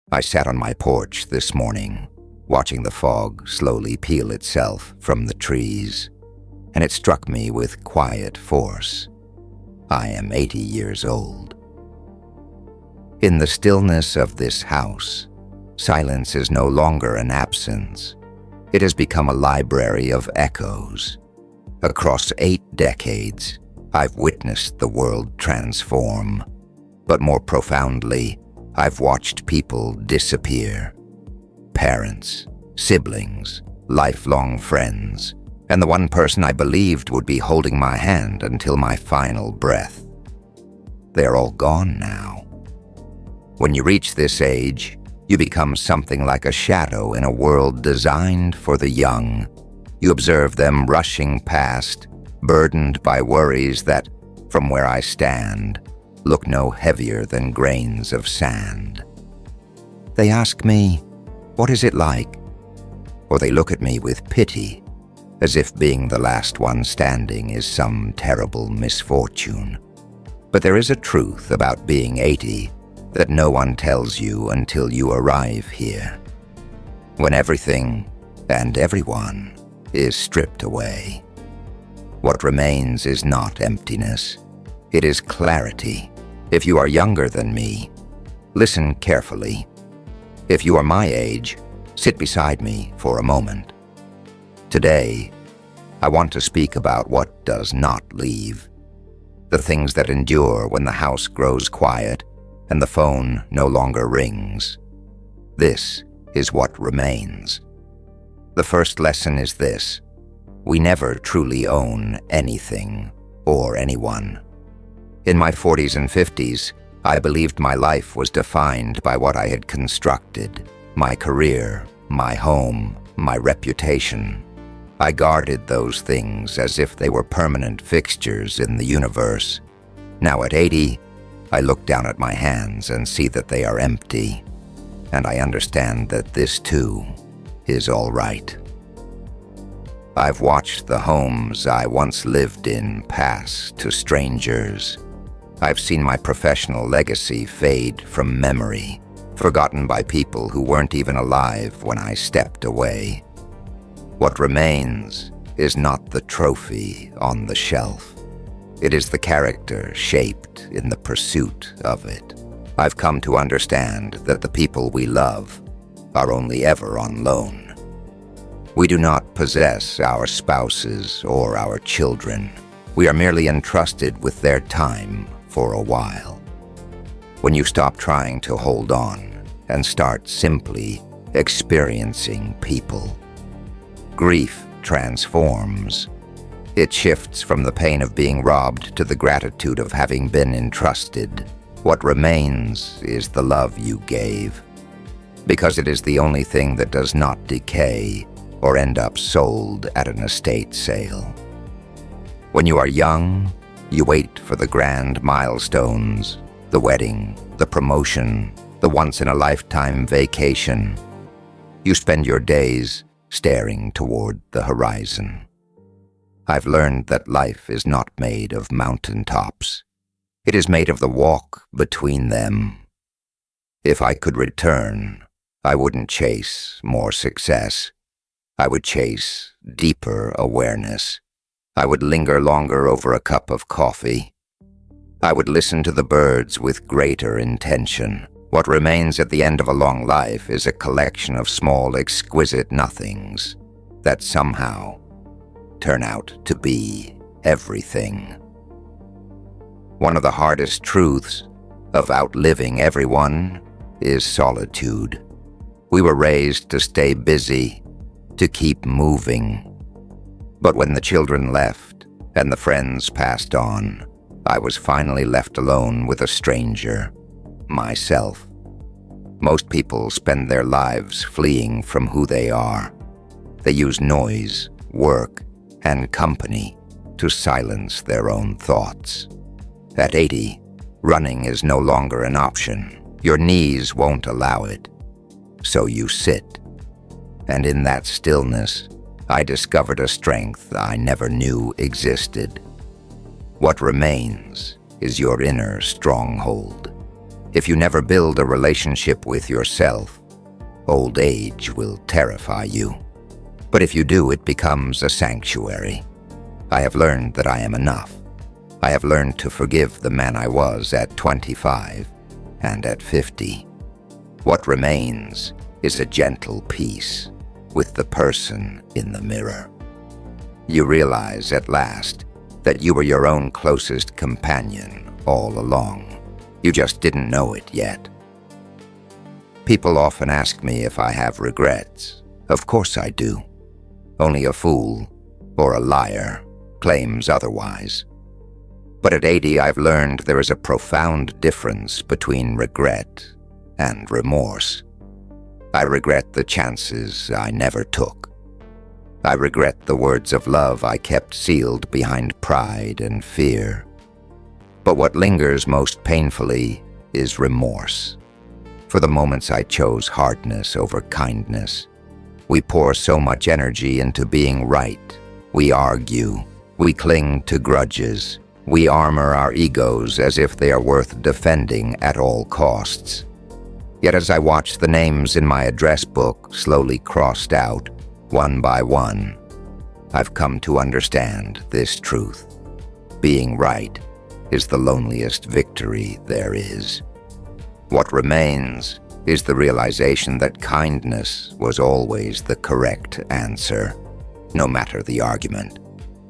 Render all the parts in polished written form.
I sat on my porch this morning, watching the fog slowly peel itself from the trees, and it struck me with quiet force. I am 80 years old. In the stillness of this house, silence is no longer an absence. It has become a library of echoes. Across 8 decades, I've witnessed the world transform, but more profoundly, I've watched people disappear. Parents, siblings, lifelong friends, and the one person I believed would be holding my hand until my final breath. They're all gone now. When you reach this age, you become something like a shadow in a world designed for the young. You observe them rushing past, burdened by worries that, from where I stand, look no heavier than grains of sand. They ask me, "What is it like?" Or they look at me with pity, as if being the last one standing is some terrible misfortune. But there is a truth about being 80 that no one tells you until you arrive here. When everything and everyone is stripped away, what remains is not emptiness. It is clarity. If you are younger than me, listen carefully. If you are my age, sit beside me for a moment. Today, I want to speak about what does not leave. The things that endure when the house grows quiet and the phone no longer rings. This is what remains. The first lesson is this: we never truly own anything or anyone. In my 40s and 50s, I believed my life was defined by what I had constructed: my career, my home, my reputation. I guarded those things as if they were permanent fixtures in the universe. Now at 80, I look down at my hands and see that they are empty, and I understand that this too is all right. I've watched the homes I once lived in pass to strangers. I've seen my professional legacy fade from memory, forgotten by people who weren't even alive when I stepped away. What remains is not the trophy on the shelf. It is the character shaped in the pursuit of it. I've come to understand that the people we love are only ever on loan. We do not possess our spouses or our children. We are merely entrusted with their time for a while. When you stop trying to hold on and start simply experiencing people, grief transforms. It shifts from the pain of being robbed to the gratitude of having been entrusted. What remains is the love you gave, because it is the only thing that does not decay or end up sold at an estate sale. When you are young, you wait for the grand milestones, the wedding, the promotion, the once-in-a-lifetime vacation. You spend your days staring toward the horizon. I've learned that life is not made of mountaintops. It is made of the walk between them. If I could return, I wouldn't chase more success. I would chase deeper awareness. I would linger longer over a cup of coffee. I would listen to the birds with greater intention. What remains at the end of a long life is a collection of small, exquisite nothings that somehow turn out to be everything. One of the hardest truths of outliving everyone is solitude. We were raised to stay busy, to keep moving. But when the children left and the friends passed on, I was finally left alone with a stranger, myself. Most people spend their lives fleeing from who they are. They use noise, work, and company to silence their own thoughts. At 80, running is no longer an option. Your knees won't allow it. So you sit. And in that stillness, I discovered a strength I never knew existed. What remains is your inner stronghold. If you never build a relationship with yourself, old age will terrify you. But if you do, it becomes a sanctuary. I have learned that I am enough. I have learned to forgive the man I was at 25 and at 50. What remains is a gentle peace with the person in the mirror. You realize at last that you were your own closest companion all along. You just didn't know it yet. People often ask me if I have regrets. Of course I do. Only a fool or a liar claims otherwise. But at 80, I've learned there is a profound difference between regret and remorse. I regret the chances I never took. I regret the words of love I kept sealed behind pride and fear. But what lingers most painfully is remorse. For the moments I chose hardness over kindness. We pour so much energy into being right. We argue. We cling to grudges. We armor our egos as if they are worth defending at all costs. Yet as I watch the names in my address book slowly crossed out, one by one, I've come to understand this truth. Being right is the loneliest victory there is. What remains is the realization that kindness was always the correct answer, no matter the argument.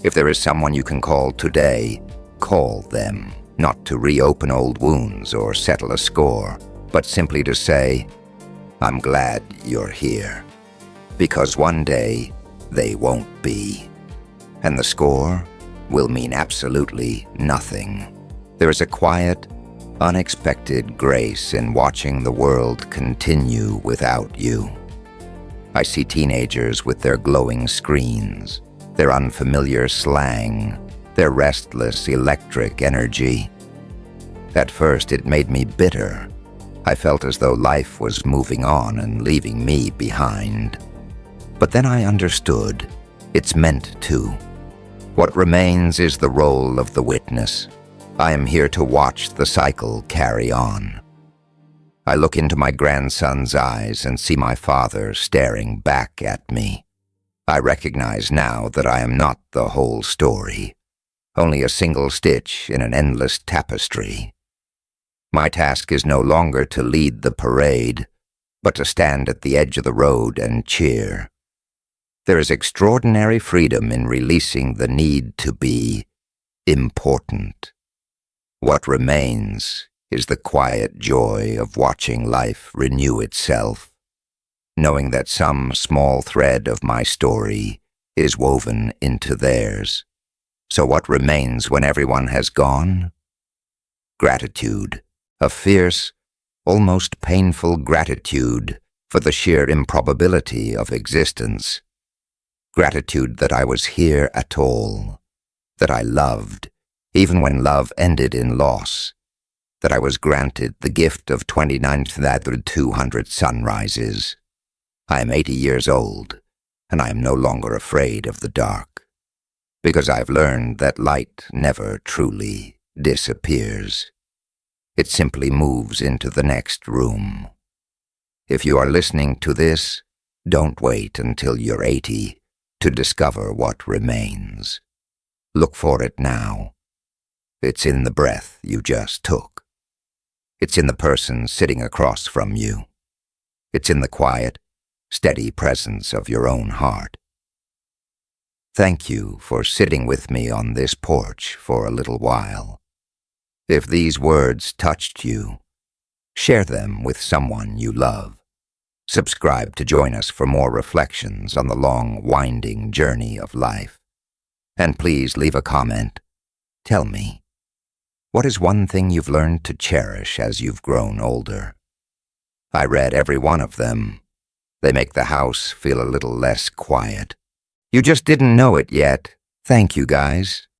If there is someone you can call today, call them, not to reopen old wounds or settle a score, but simply to say, I'm glad you're here. Because one day, they won't be. And the score will mean absolutely nothing. There is a quiet, unexpected grace in watching the world continue without you. I see teenagers with their glowing screens, their unfamiliar slang, their restless electric energy. At first, it made me bitter. I felt as though life was moving on and leaving me behind. But then I understood it's meant to. What remains is the role of the witness. I am here to watch the cycle carry on. I look into my grandson's eyes and see my father staring back at me. I recognize now that I am not the whole story, only a single stitch in an endless tapestry. My task is no longer to lead the parade, but to stand at the edge of the road and cheer. There is extraordinary freedom in releasing the need to be important. What remains is the quiet joy of watching life renew itself, knowing that some small thread of my story is woven into theirs. So what remains when everyone has gone? Gratitude, a fierce, almost painful gratitude for the sheer improbability of existence. Gratitude that I was here at all, that I loved, even when love ended in loss, that I was granted the gift of 29,200 sunrises. I am 80 years old, and I am no longer afraid of the dark, because I've learned that light never truly disappears. It simply moves into the next room. If you are listening to this, don't wait until you're 80 to discover what remains. Look for it now. It's in the breath you just took. It's in the person sitting across from you. It's in the quiet, steady presence of your own heart. Thank you for sitting with me on this porch for a little while. If these words touched you, share them with someone you love. Subscribe to join us for more reflections on the long, winding journey of life. And please leave a comment. Tell me, what is one thing you've learned to cherish as you've grown older? I read every one of them. They make the house feel a little less quiet. You just didn't know it yet. Thank you, guys.